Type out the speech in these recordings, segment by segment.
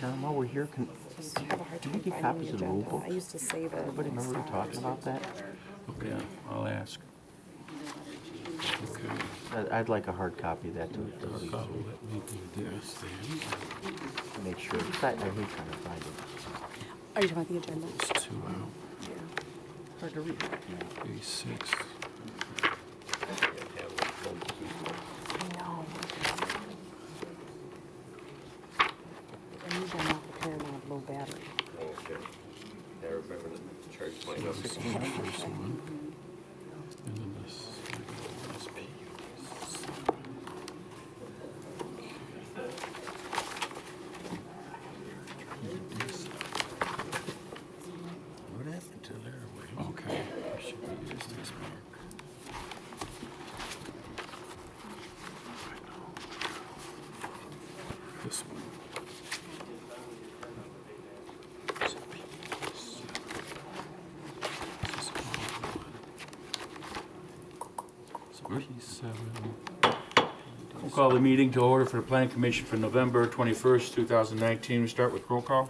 John, while we're here, Just have a hard do time we get finding copies the of the rule agenda. book? I used to save it. Everybody remember we talking about that? Okay, I'll ask. Okay. I'd like a hard copy of that to Let me do this then. make sure. 'Cause I hate trying to find it. Are you talking about the agenda? It's 2 out. Hard to read. A6. I know. And usually I'm not prepared when I have low battery. Okay. I remember the charge point of This one. And then this. SP. What happened to their way? Okay. I should be used this mark. This one. This is all one. So P7. We'll call the meeting to order for the Planning Commission for November 21st, 2019. We start with roll call.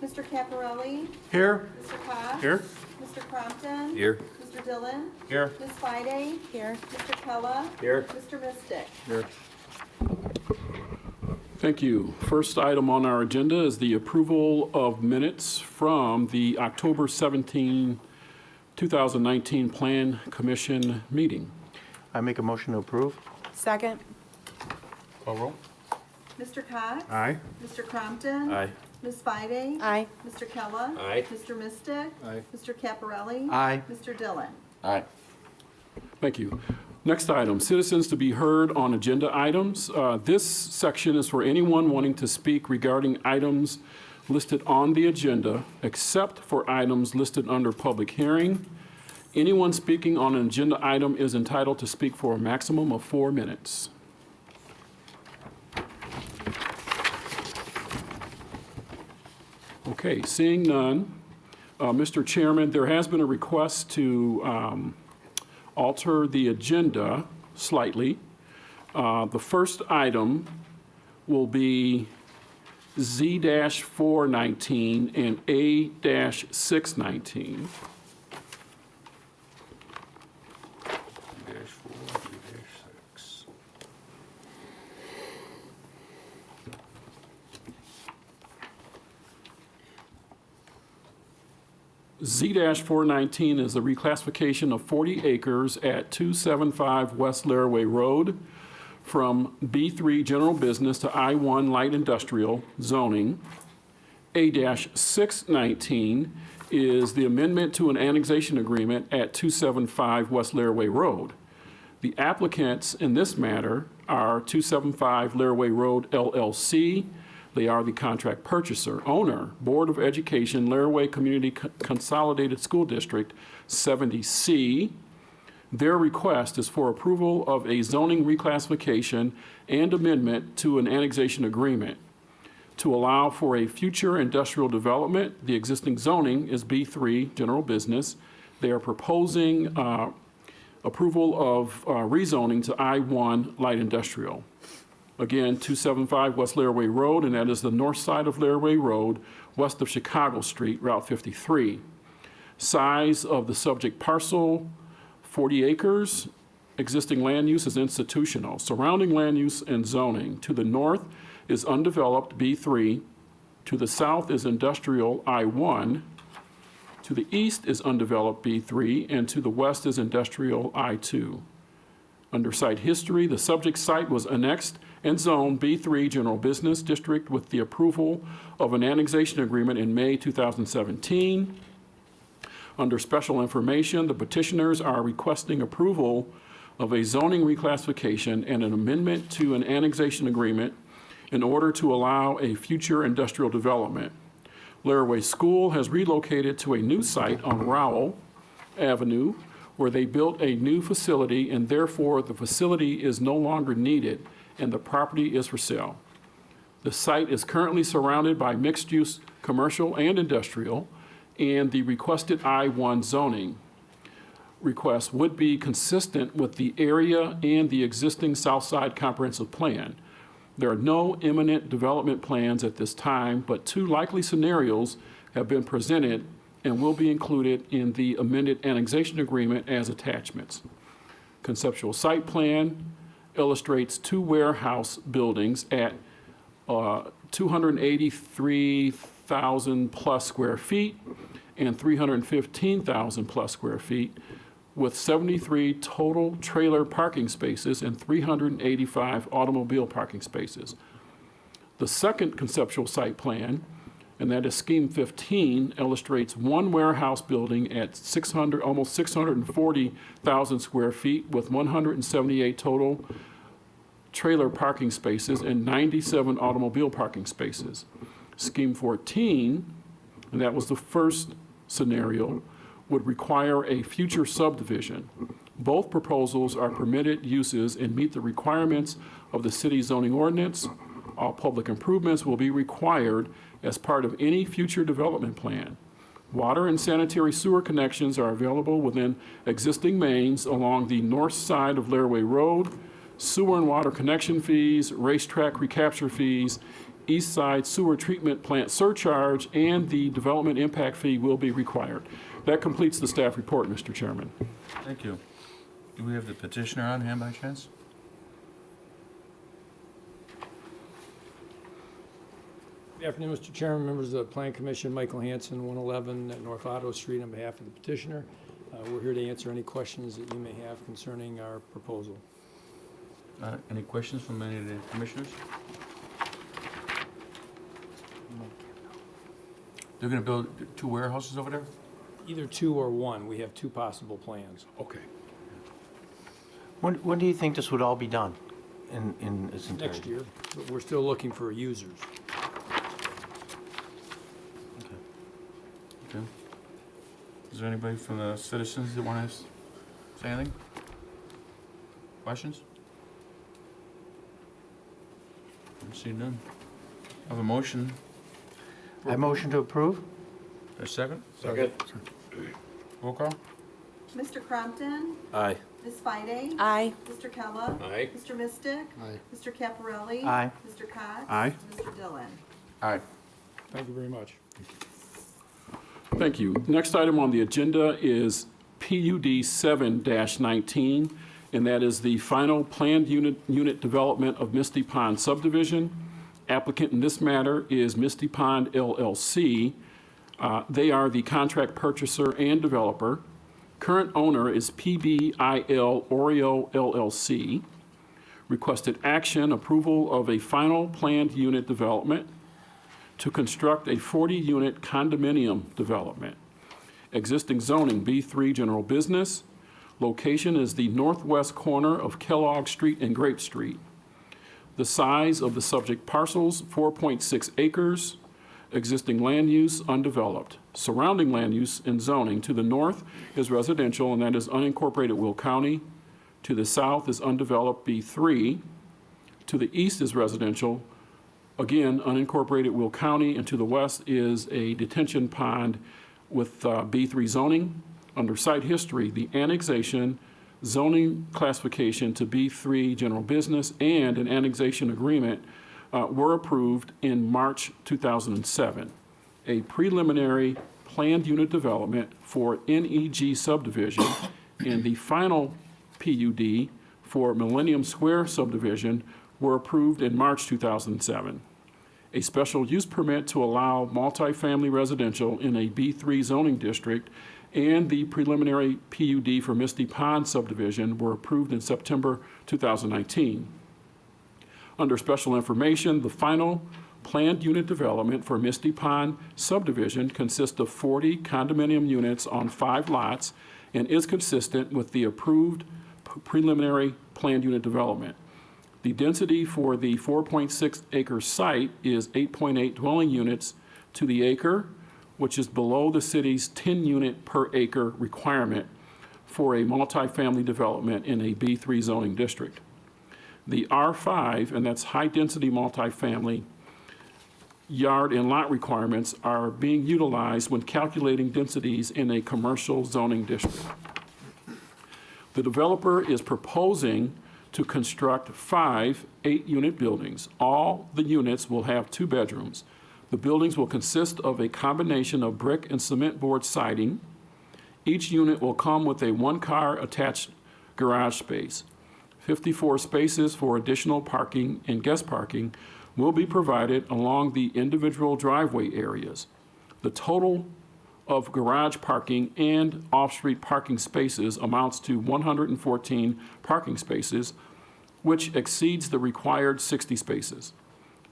Mr. Caparelli, Here. Mr. Cox. Here. Mr. Crompton. Here. Mr. Dillon, Here. Ms. Fide, Here. Mr. Kella, Here. Mr. Mystic. Here. Thank you. First item on our agenda is the approval of minutes from the October 17, 2019 Plan Commission meeting. I make a motion to approve. Second. Call roll. Mr. Cox. Aye. Mr. Crompton. Aye. Ms. Fide. Aye. Mr. Kella. Aye. Mr. Mystic. Aye. Mr. Caparelli. Aye. Mr. Dillon. Aye. Thank you. Next item, citizens to be heard on agenda items. This section is for anyone wanting to speak regarding items listed on the agenda, except for items listed under public hearing. Anyone speaking on an agenda item is entitled to speak for a maximum of 4 minutes. Okay, seeing none, Mr. Chairman, there has been a request to alter the agenda slightly. The first item will be Z-419 and A-619. -4, -6. Z-419 is the reclassification of 40 acres at 275 West Laraway Road from B3 General Business to I1 Light Industrial zoning. A-619 is the amendment to an annexation agreement at 275 West Laraway Road. The applicants in this matter are 275 Laraway Road LLC. They are the contract purchaser, owner, Board of Education, Laraway Community Consolidated School District, 70C. Their request is for approval of a zoning reclassification and amendment to an annexation agreement to allow for a future industrial development. The existing zoning is B3, general business. They are proposing approval of rezoning to I1, light industrial. Again, 275 West Laraway Road, and that is the north side of Laraway Road, west of Chicago Street, Route 53. Size of the subject parcel, 40 acres. Existing land use is institutional. Surrounding land use and zoning. To the north is undeveloped B3. To the south is industrial I1. To the east is undeveloped B3, and to the west is industrial I2. Under site history, the subject site was annexed and zoned B3 General Business District with the approval of an annexation agreement in May 2017. Under special information, the petitioners are requesting approval of a zoning reclassification and an amendment to an annexation agreement in order to allow a future industrial development. Laraway School has relocated to a new site on Rowell Avenue where they built a new facility, and therefore the facility is no longer needed and the property is for sale. The site is currently surrounded by mixed-use commercial and industrial, and the requested I-1 zoning request would be consistent with the area and the existing Southside Comprehensive Plan. There are no imminent development plans at this time, but 2 likely scenarios have been presented and will be included in the amended annexation agreement as attachments. Conceptual site plan illustrates 2 warehouse buildings at 283,000 plus square feet and 315,000 plus square feet, with 73 total trailer parking spaces and 385 automobile parking spaces. The second conceptual site plan, and that is Scheme 15, illustrates 1 warehouse building at almost 640,000 square feet with 178 total trailer parking spaces and 97 automobile parking spaces. Scheme 14, and that was the first scenario, would require a future subdivision. Both proposals are permitted uses and meet the requirements of the city zoning ordinance. All public improvements will be required as part of any future development plan. Water and sanitary sewer connections are available within existing mains along the north side of Laraway Road. Sewer and water connection fees, racetrack recapture fees, east side sewer treatment plant surcharge, and the development impact fee will be required. That completes the staff report, Mr. Chairman. Thank you. Do we have the petitioner on hand by chance? Good afternoon, Mr. Chairman, members of the Plan Commission, Michael Hanson, 111 at North Otto Street on behalf of the petitioner. We're here to answer any questions that you may have concerning our proposal. Any questions from any of the commissioners? They're gonna build 2 warehouses over there? Either 2 or 1, we have 2 possible plans. Okay. When do you think this would all be done in its entirety? Next year, but we're still looking for users. Okay. Is there anybody from the citizens that want to say anything? Questions? I see none. I have a motion. I motion to approve? A second? Second. Roll call? Mr. Crompton? Aye. Ms. Fidey? Aye. Mr. Kella? Aye. Mr. Mystic? Aye. Mr. Caparelli? Aye. Mr. Cox? Aye. Mr. Dillon? Aye. Thank you very much. Thank you. Next item on the agenda is PUD 7-19, and that is the final planned unit development of Misty Pond subdivision. Applicant in this matter is Misty Pond LLC. They are the contract purchaser and developer. Current owner is PBIL Oreo LLC. Requested action, approval of a final planned unit development to construct a 40-unit condominium development. Existing zoning, B3 general business. Location is the northwest corner of Kellogg Street and Grape Street. The size of the subject parcels, 4.6 acres. Existing land use, undeveloped. Surrounding land use and zoning, to the north is residential, and that is unincorporated Will County. To the south is undeveloped B3. To the east is residential, again, unincorporated Will County, and to the west is a detention pond with B3 zoning. Under site history, the annexation, zoning classification to B3 general business, and an annexation agreement were approved in March 2007. A preliminary planned unit development for NEG subdivision and the final PUD for Millennium Square subdivision were approved in March 2007. A special use permit to allow multifamily residential in a B3 zoning district and the preliminary PUD for Misty Pond subdivision were approved in September 2019. Under special information, the final planned unit development for Misty Pond subdivision consists of 40 condominium units on 5 lots and is consistent with the approved preliminary planned unit development. The density for the 4.6 acre site is 8.8 dwelling units to the acre, which is below the city's 10 unit per acre requirement for a multifamily development in a B3 zoning district. The R5, and that's high density multifamily, yard and lot requirements are being utilized when calculating densities in a commercial zoning district. The developer is proposing to construct 5 8-unit buildings. All the units will have 2 bedrooms. The buildings will consist of a combination of brick and cement board siding. Each unit will come with a 1-car attached garage space. 54 spaces for additional parking and guest parking will be provided along the individual driveway areas. The total of garage parking and off-street parking spaces amounts to 114 parking spaces, which exceeds the required 60 spaces.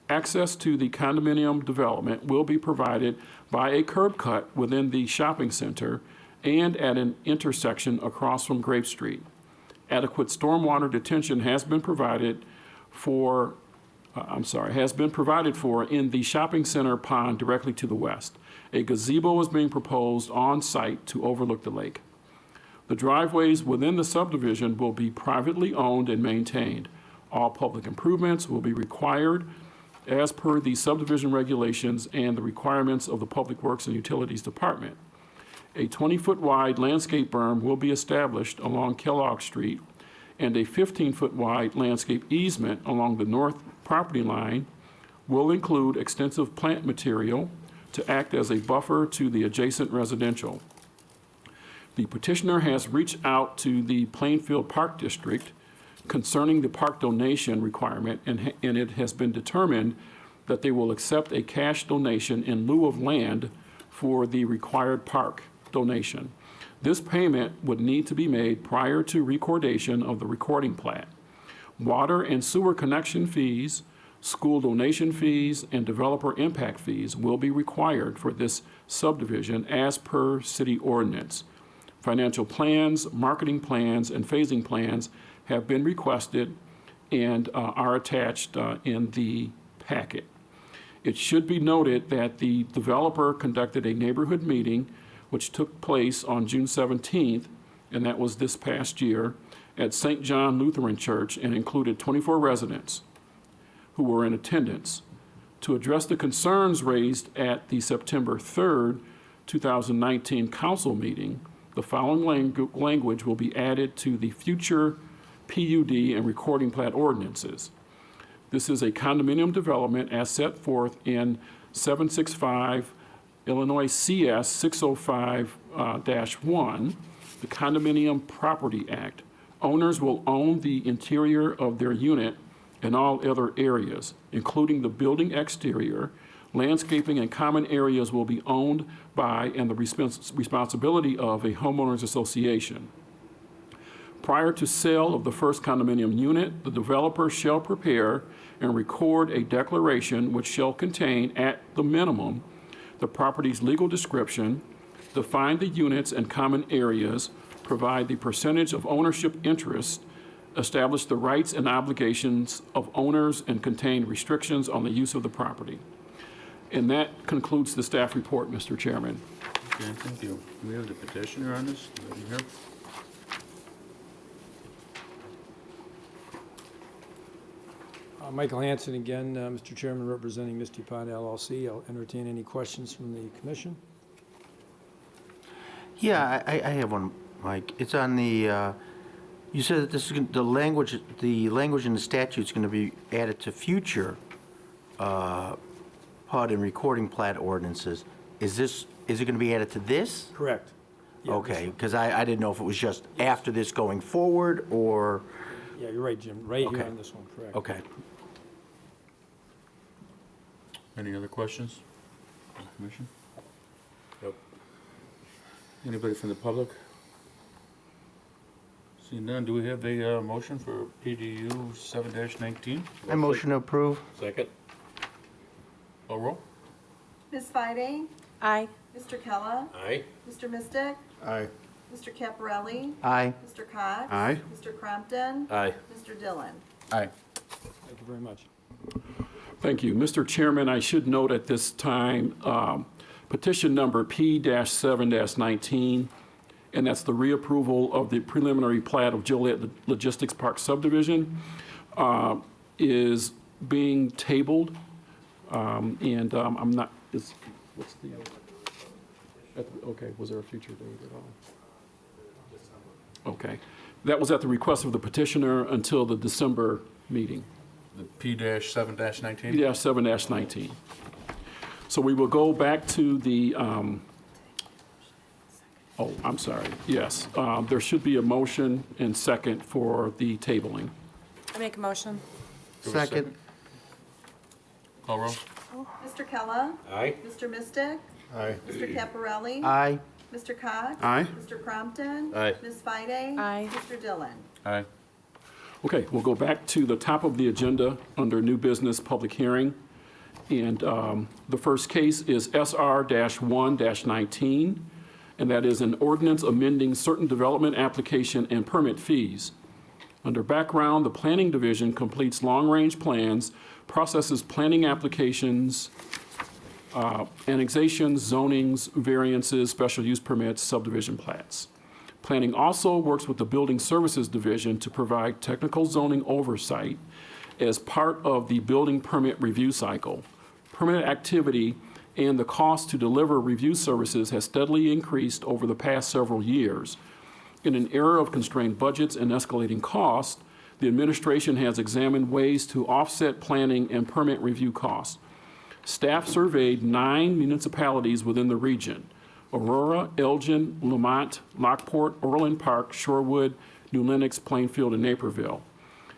Access to the condominium development will be provided by a curb cut within the shopping center and at an intersection across from Grape Street. Adequate stormwater detention has been provided for in the shopping center pond directly to the west. A gazebo is being proposed on site to overlook the lake. The driveways within the subdivision will be privately owned and maintained. All public improvements will be required as per the subdivision regulations and the requirements of the Public Works and Utilities Department. A 20-foot wide landscape berm will be established along Kellogg Street, and a 15-foot wide landscape easement along the north property line will include extensive plant material to act as a buffer to the adjacent residential. The petitioner has reached out to the Plainfield Park District concerning the park donation requirement, and it has been determined that they will accept a cash donation in lieu of land for the required park donation. This payment would need to be made prior to recordation of the recording plat. Water and sewer connection fees, school donation fees, and developer impact fees will be required for this subdivision as per city ordinance. Financial plans, marketing plans, and phasing plans have been requested and are attached in the packet. It should be noted that the developer conducted a neighborhood meeting which took place on June 17th, and that was this past year, at St. John Lutheran Church, and included 24 residents who were in attendance. To address the concerns raised at the September 3rd, 2019 council meeting, the following language will be added to the future PUD and recording plat ordinances. This is a condominium development as set forth in 765 Illinois CS 605-1, the Condominium Property Act. Owners will own the interior of their unit and all other areas, including the building exterior. Landscaping and common areas will be owned by and the responsibility of a homeowners association. Prior to sale of the first condominium unit, the developer shall prepare and record a declaration which shall contain, at the minimum, the property's legal description, define the units and common areas, provide the percentage of ownership interest, establish the rights and obligations of owners, and contain restrictions on the use of the property. And that concludes the staff report, Mr. Chairman. Okay, thank you. Do we have the petitioner on this? Is he here? Michael Hansen again, Mr. Chairman, representing Misty Pond LLC. I'll entertain any questions from the commission. Yeah, I have one, Mike. It's on the, you said that this is, the language in the statute is going to be added to future PUD and recording plat ordinances. Is it going to be added to this? Correct. Yeah, Okay, because I didn't know if it was just after this going forward, or, Yeah, you're right, Jim, right here Okay. on this one, correct. okay. Any other questions? Commission? Nope. Anybody from the public? Seeing none, do we have a motion for PDU 7-19? I motion to approve. Second? Call roll? Ms. Fide? Aye. Mr. Kella? Aye. Mr. Mystic? Aye. Mr. Caparelli? Aye. Mr. Cox? Aye. Mr. Crompton? Aye. Mr. Dillon? Aye. Thank you very much. Thank you. Mr. Chairman, I should note at this time, petition number P-7-19, and that's the reapproval of the preliminary plat of Joliet Logistics Park subdivision, is being tabled, and I'm not, what's the, okay, was there a future date at all? Okay. That was at the request of the petitioner until the December meeting. The P-7-19? Yeah, 7-19. So we will go back to the, oh, I'm sorry, yes. There should be a motion and second for the tabling. I make a motion. Second. Call roll. Mr. Kella? Aye. Mr. Mystic? Aye. Mr. Caparelli? Aye. Mr. Cox? Aye. Mr. Crompton? Aye. Ms. Fide? Aye. Mr. Dillon? Aye. Okay, we'll go back to the top of the agenda under new business public hearing. And the first case is SR-1-19, and that is an ordinance amending certain development application and permit fees. Under background, the Planning Division completes long-range plans, processes planning applications, annexations, zonings, variances, special use permits, subdivision plats. Planning also works with the Building Services Division to provide technical zoning oversight as part of the building permit review cycle. Permit activity and the cost to deliver review services has steadily increased over the past several years. In an era of constrained budgets and escalating costs, the administration has examined ways to offset planning and permit review costs. Staff surveyed 9 municipalities within the region: Aurora, Elgin, Lamont, Lockport, Orland Park, Shorewood, New Lenox, Plainfield, and Naperville,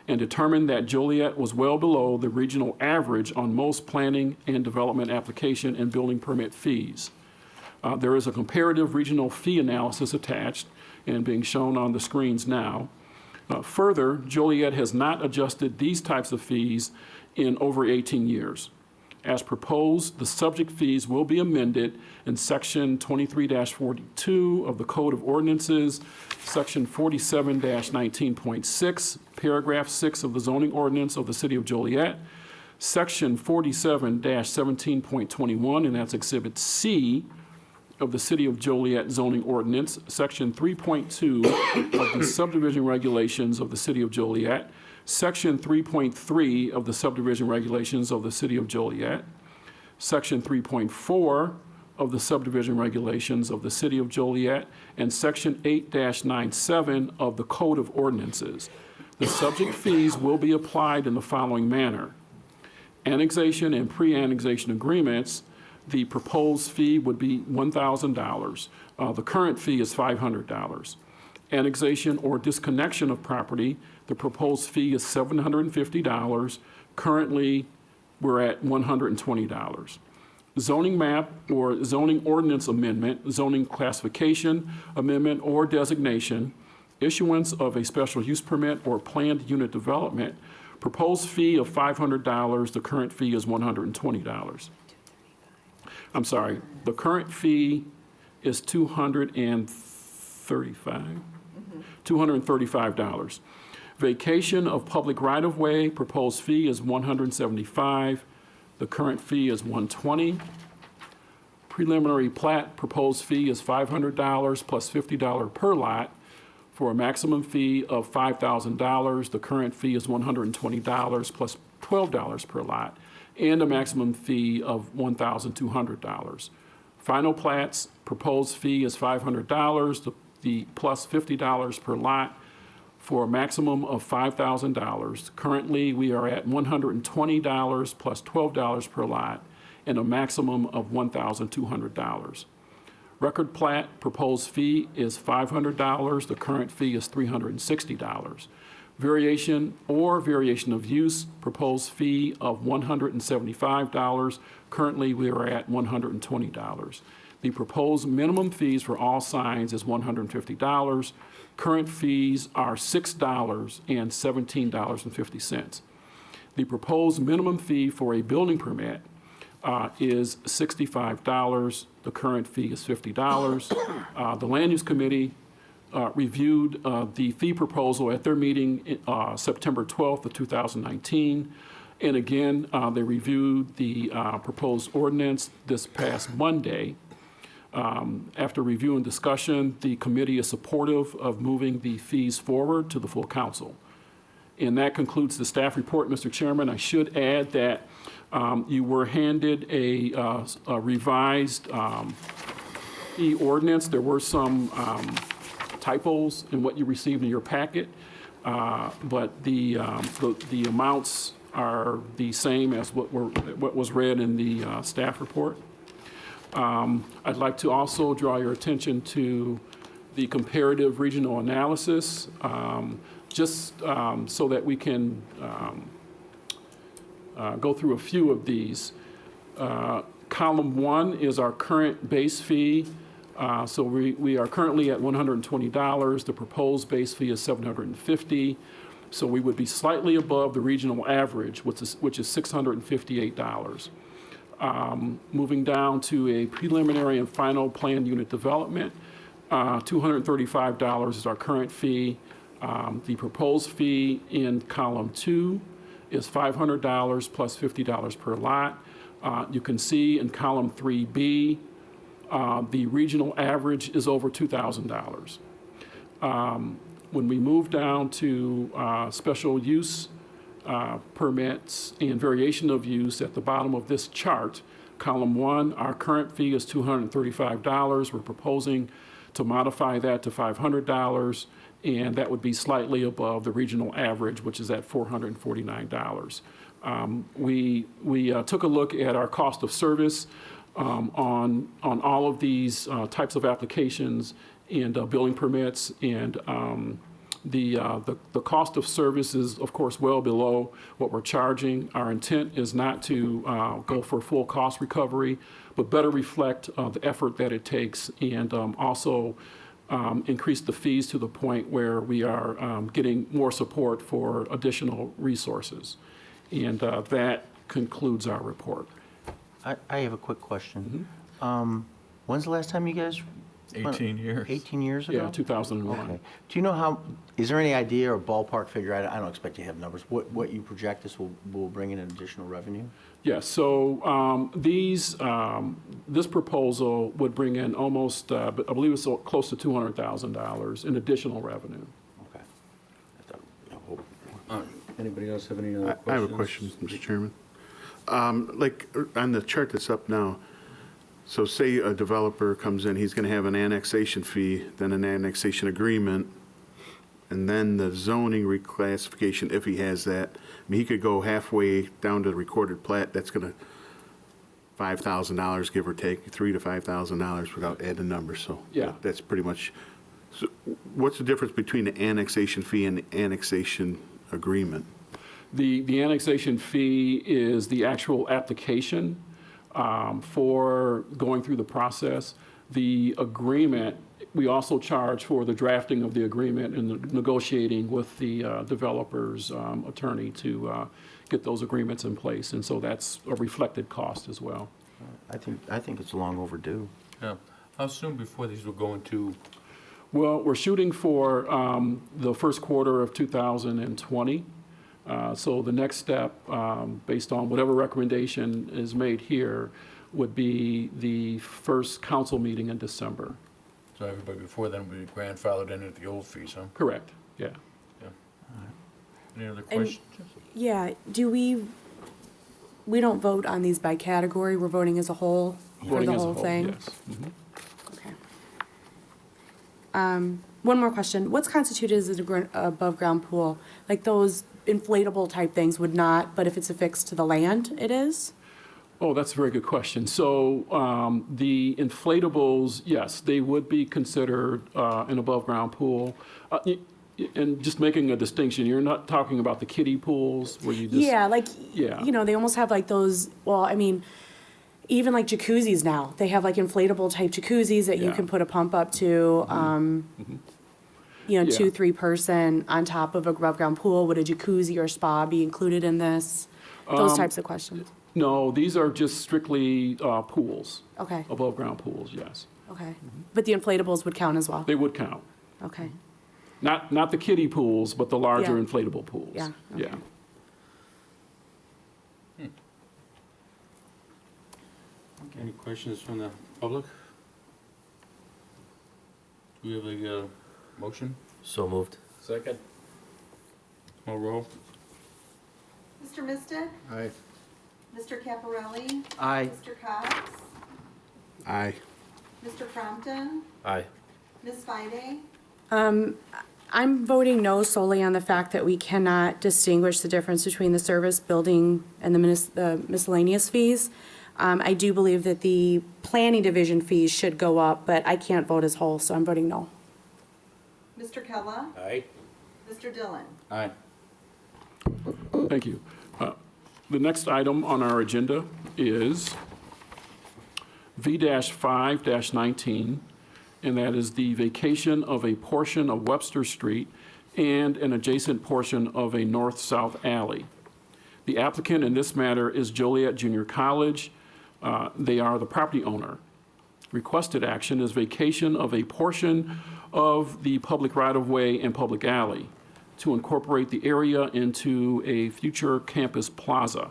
and determined that Joliet was well below the regional average on most planning and development application and building permit fees. There is a comparative regional fee analysis attached and being shown on the screens now. Further, Joliet has not adjusted these types of fees in over 18 years. As proposed, the subject fees will be amended in Section 23-42 of the Code of Ordinances, Section 47-19.6, Paragraph 6 of the zoning ordinance of the City of Joliet, Section 47-17.21, and that's Exhibit C of the City of Joliet zoning ordinance, Section 3.2 of the subdivision regulations of the City of Joliet, Section 3.3 of the subdivision regulations of the City of Joliet, Section 3.4 of the subdivision regulations of the City of Joliet, and Section 8-97 of the Code of Ordinances. The subject fees will be applied in the following manner. Annexation and pre-annexation agreements, the proposed fee would be $1,000. The current fee is $500. Annexation or disconnection of property, the proposed fee is $750. Currently, we're at $120. Zoning map or zoning ordinance amendment, zoning classification amendment or designation, issuance of a special use permit or planned unit development, proposed fee of $500. The current fee is $120. I'm sorry, the current fee is $235. Vacation of public right-of-way, proposed fee is $175. The current fee is $120. Preliminary plat, proposed fee is $500 plus $50 per lot for a maximum fee of $5,000. The current fee is $120 plus $12 per lot, and a maximum fee of $1,200. Final plats, proposed fee is $500, the plus $50 per lot for a maximum of $5,000. Currently, we are at $120 plus $12 per lot and a maximum of $1,200. Record plat, proposed fee is $500, the current fee is $360. Variation or variation of use, proposed fee of $175. Currently, we are at $120. The proposed minimum fees for all signs is $150. Current fees are $6 and $17.50. The proposed minimum fee for a building permit is $65. The current fee is $50. The Land Use Committee reviewed the fee proposal at their meeting September 12th of 2019. And again, they reviewed the proposed ordinance this past Monday. After review and discussion, the committee is supportive of moving the fees forward to the full council. And that concludes the staff report, Mr. Chairman. I should add that you were handed a revised e-ordinance. There were some typos in what you received in your packet, but the amounts are the same as what was read in the staff report. I'd like to also draw your attention to the comparative regional analysis, just so that we can go through a few of these. Column 1 is our current base fee. So we are currently at $120. The proposed base fee is $750. So we would be slightly above the regional average, which is $658. Moving down to a preliminary and final plan unit development, $235 is our current fee. The proposed fee in column 2 is $500 plus $50 per lot. You can see in column 3B, the regional average is over $2,000. When we move down to special use permits and variation of use at the bottom of this chart, column 1, our current fee is $235. We're proposing to modify that to $500, and that would be slightly above the regional average, which is at $449. We took a look at our cost of service on all of these types of applications and building permits, and the cost of service is, of course, well below what we're charging. Our intent is not to go for full cost recovery, but better reflect the effort that it takes, and also increase the fees to the point where we are getting more support for additional resources. And that concludes our report. I have a quick question. When's the last time you guys? 18 years. 18 years ago? Yeah, 2001. Okay. Do you know is there any idea or ballpark figure, I don't expect you to have numbers, what you project this will bring in additional revenue? Yes, so this proposal would bring in almost, I believe it's close to $200,000 in additional revenue. Okay. I hope. Anybody else have any other questions? I have a question, Mr. Chairman. Like on the chart that's up now, so say a developer comes in, he's going to have an annexation fee, then an annexation agreement, and then the zoning reclassification, if he has that. I mean, he could go halfway down to the recorded plat, that's going to $5,000, give or take, $3,000 to $5,000 without adding numbers, so. Yeah. That's pretty much, so what's the difference between the annexation fee and the annexation agreement? The annexation fee is the actual application for going through the process. The agreement, we also charge for the drafting of the agreement and the negotiating with the developer's attorney to get those agreements in place. And so that's a reflected cost as well. I think it's long overdue. Yeah. How soon before these will go into? Well, we're shooting for the first quarter of 2020. So the next step, based on whatever recommendation is made here, would be the first council meeting in December. So everybody before then will be grandfathered in at the old fees, huh? Correct, yeah. Any other questions? Yeah, we don't vote on these by category, we're voting as a whole for Voting the as a whole thing? Yes. Mhm. Okay. One more question. What's constituted as an above-ground pool? Like those inflatable type things would not, but if it's affixed to the land, it is? Oh, that's a very good question. So the inflatables, yes, they would be considered an above-ground pool. And just making a distinction, you're not talking about the kiddie pools where you just... Yeah, like, Yeah. you know, they almost have like those, well, I mean, even like jacuzzis now, they have like inflatable type jacuzzis that you Yeah. can put a pump up to, you know, Yeah. 2-3 person on top of a above-ground pool. Would a jacuzzi or spa be included in this? Those types of questions. No, these are just strictly pools, Okay, above-ground pools, yes. okay. But the inflatables would count as well? They would count. Okay, Not the kiddie pools, but the larger Yeah. inflatable pools. Yeah, Yeah. Any questions from the public? Do we have a motion? So moved. Second. Call roll. Mr. Mistick? Aye. Mr. Caparelli? Aye. Mr. Cox? Aye. Mr. Crompton? Aye. Ms. Fide? I'm voting no solely on the fact that we cannot distinguish the difference between the service building and the miscellaneous fees. I do believe that the planning division fees should go up, but I can't vote as whole, so I'm voting no. Mr. Kella? Aye. Mr. Dillon? Aye. Thank you. The next item on our agenda is V-5-19, and that is the vacation of a portion of Webster Street and an adjacent portion of a north-south alley. The applicant in this matter is Joliet Junior College. They are the property owner. Requested action is vacation of a portion of the public right-of-way and public alley to incorporate the area into a future campus plaza.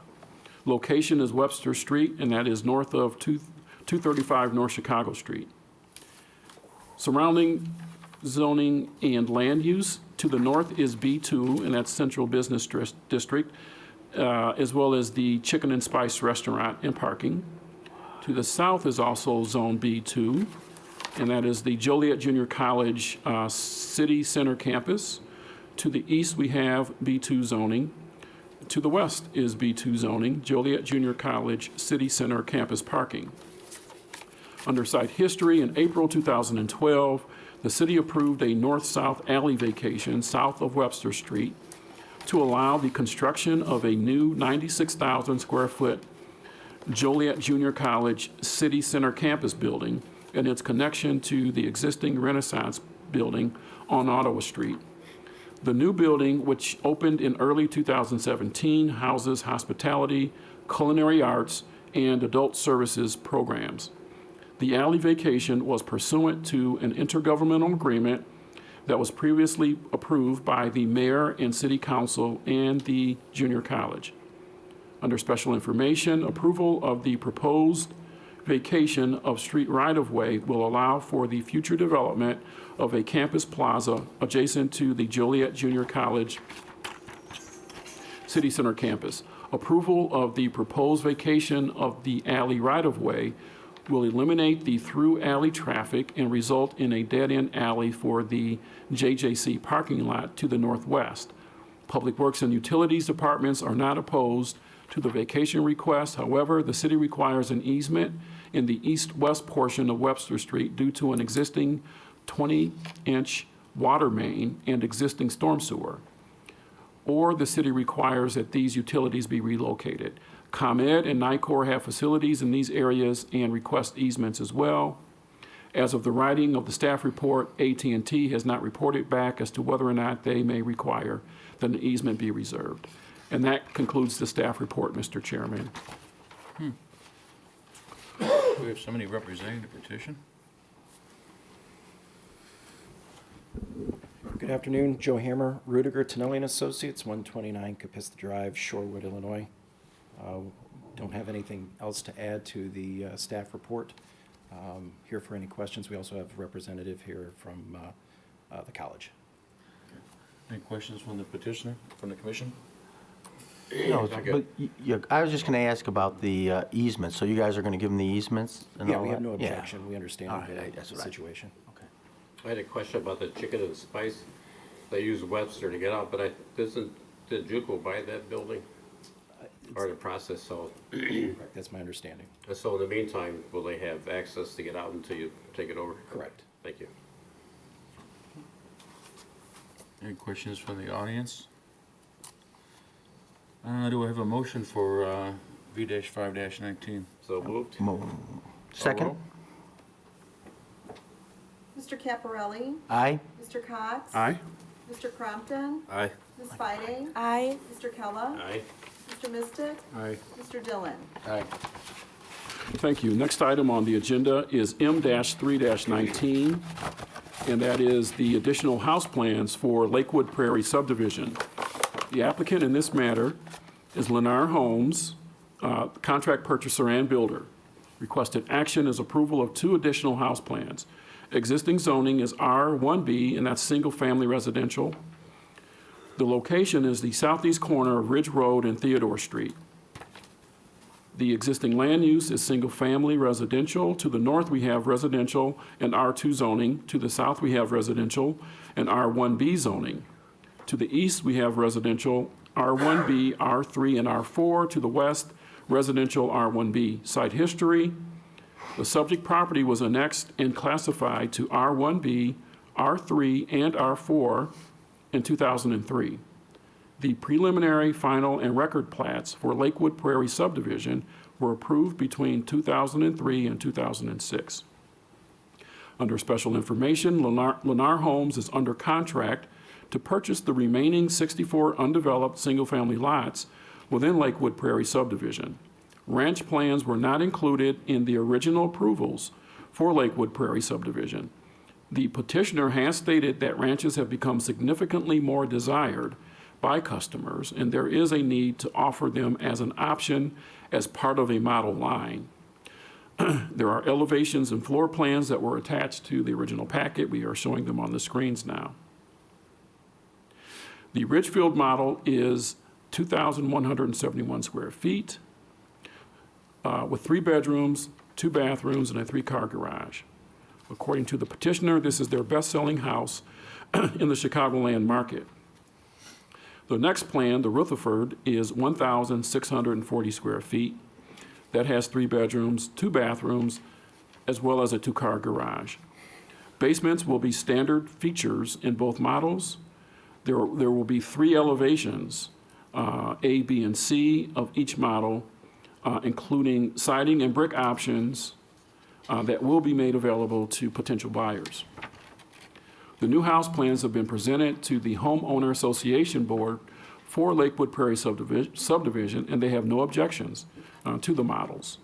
Location is Webster Street, and that is north of 235 North Chicago Street. Surrounding zoning and land use, to the north is B2, and that's Central Business District, as well as the Chicken and Spice Restaurant and parking. To the south is also Zone B2, and that is the Joliet Junior College City Center campus. To the east, we have B2 zoning. To the west is B2 zoning, Joliet Junior College City Center campus parking. Under site history, in April 2012, the city approved a north-south alley vacation south of Webster Street to allow the construction of a new 96,000 square foot Joliet Junior College City Center campus building and its connection to the existing Renaissance building on Ottawa Street. The new building, which opened in early 2017, houses hospitality, culinary arts, and adult services programs. The alley vacation was pursuant to an intergovernmental agreement that was previously approved by the mayor and city council and the junior college. Under special information, approval of the proposed vacation of street right-of-way will allow for the future development of a campus plaza adjacent to the Joliet Junior College City Center campus. Approval of the proposed vacation of the alley right-of-way will eliminate the through alley traffic and result in a dead-end alley for the JJC parking lot to the northwest. Public Works and Utilities departments are not opposed to the vacation request. However, the city requires an easement in the east-west portion of Webster Street due to an existing 20-inch water main and existing storm sewer. Or the city requires that these utilities be relocated. ComEd and NICOR have facilities in these areas and request easements as well. As of the writing of the staff report, AT&T has not reported back as to whether or not they may require that an easement be reserved. And that concludes the staff report, Mr. Chairman. We have somebody representing the petition? Good afternoon, Joe Hammer, Rudiger, Tonelli and Associates, 129 Capista Drive, Shorewood, Illinois. Don't have anything else to add to the staff report. Here for any questions. We also have a representative here from the college. Any questions from the petitioner, from the commission? No, but I was just going to ask about the easements. So you guys are going to give them the easements? And Yeah, all we have that? no Yeah. objection. We understand All right, that's the what I- situation. Okay. I had a question about the Chicken and Spice. They use Webster to get out, but did JUCO buy that building? Or the process, so, Correct, that's my understanding. so in the meantime, will they have access to get out until you take it over? Correct. Thank you. Any questions from the audience? Do I have a motion for V-5-19? So moved? Second? Mr. Caparelli? Aye? Mr. Cox? Aye? Mr. Crompton? Aye. Ms. Fide? Aye. Mr. Kella? Aye. Mr. Mistick? Aye. Mr. Dillon? Aye. Thank you. Next item on the agenda is M-3-19, and that is the additional house plans for Lakewood Prairie subdivision. The applicant in this matter is Lennar Homes, contract purchaser and builder. Requested action is approval of 2 additional house plans. Existing zoning is R1B, and that's single-family residential. The location is the southeast corner of Ridge Road and Theodore Street. The existing land use is single-family residential. To the north, we have residential and R2 zoning. To the south, we have residential and R1B zoning. To the east, we have residential R1B, R3, and R4. To the west, residential R1B. Site history: the subject property was annexed and classified to R1B, R3, and R4 in 2003. The preliminary, final, and record plats for Lakewood Prairie subdivision were approved between 2003 and 2006. Under special information, Lennar Homes is under contract to purchase the remaining 64 undeveloped single-family lots within Lakewood Prairie subdivision. Ranch plans were not included in the original approvals for Lakewood Prairie subdivision. The petitioner has stated that ranches have become significantly more desired by customers, and there is a need to offer them as an option as part of a model line. There are elevations and floor plans that were attached to the original packet. We are showing them on the screens now. The Ridgefield model is 2,171 square feet with 3 bedrooms, 2 bathrooms, and a 3-car garage. According to the petitioner, this is their best-selling house in the Chicagoland market. The next plan, the Rutherford, is 1,640 square feet. That has 3 bedrooms, 2 bathrooms, as well as a 2-car garage. Basements will be standard features in both models. There will be 3 elevations, A, B, and C of each model, including siding and brick options that will be made available to potential buyers. The new house plans have been presented to the Homeowner Association Board for Lakewood Prairie subdivision, and they have no objections to the models.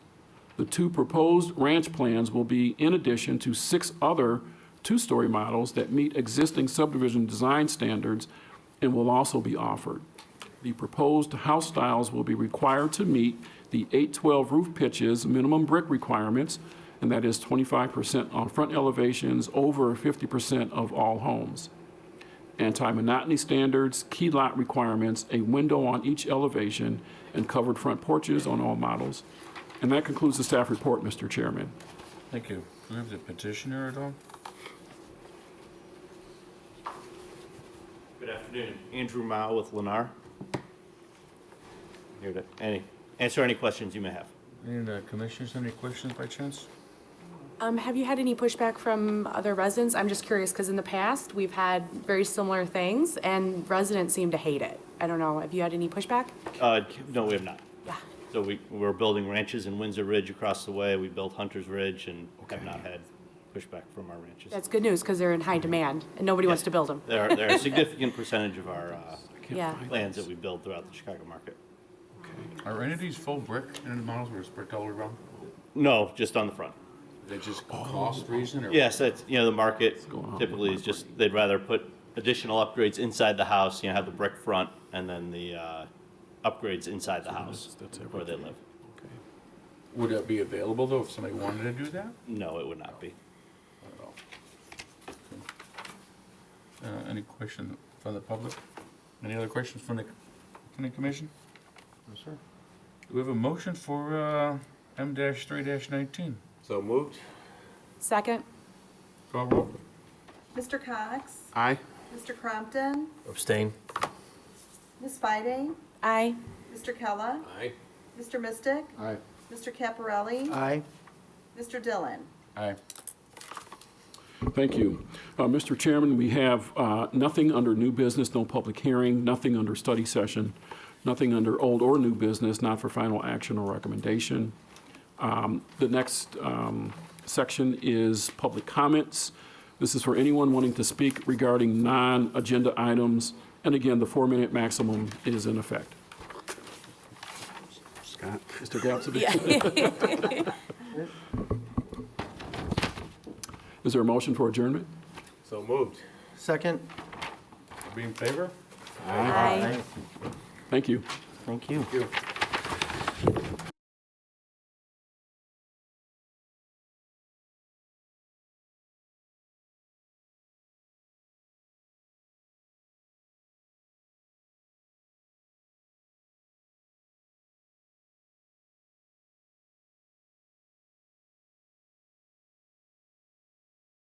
The 2 proposed ranch plans will be in addition to 6 other 2-story models that meet existing subdivision design standards and will also be offered. The proposed house styles will be required to meet the 812 roof pitches minimum brick requirements, and that is 25% on front elevations, over 50% of all homes. Anti-monotony standards, key lot requirements, a window on each elevation, and covered front porches on all models. And that concludes the staff report, Mr. Chairman. Thank you. Do we have the petitioner at all? Good afternoon. Andrew Mao with Lennar. Here to answer any questions you may have. Any of the commissioners have any questions by chance? Have you had any pushback from other residents? I'm just curious, because in the past, we've had very similar things, and residents seem to hate it. I don't know, have you had any pushback? No, we have not. Yeah. So we're building ranches in Windsor Ridge across the way. We built Hunter's Ridge and have not had pushback from our ranches. That's good news, because they're in high demand, and nobody wants to build them. They're a significant percentage of our Yeah. lands that we build throughout the Chicago market. Are any of these full brick in the models where it's brick all the way around? No, just on the front. Is that just cost reason or? Yes, that's, the market typically is just, they'd rather put additional upgrades inside the house, have the brick front, and then the upgrades inside the house where they live. Would that be available though if somebody wanted to do that? No, it would not be. Any question from the public? Any other questions from the commission? No, sir. Do we have a motion for M-3-19? So moved? Second? Call roll. Mr. Cox? Aye. Mr. Crompton? Abstain. Ms. Fiding? Aye. Mr. Kella? Aye. Mr. Mystic? Aye. Mr. Caparelli? Aye. Mr. Dillon? Aye. Thank you. Mr. Chairman, we have nothing under new business, no public hearing, nothing under study session, nothing under old or new business, not for final action or recommendation. The next section is public comments. This is for anyone wanting to speak regarding non-agenda items, and again, the 4-minute maximum is in effect. Scott? Mr. Gatsby? Is there a motion for adjournment? So moved. Second? Be in favor? Aye. Thank you. Thank you. Thank you.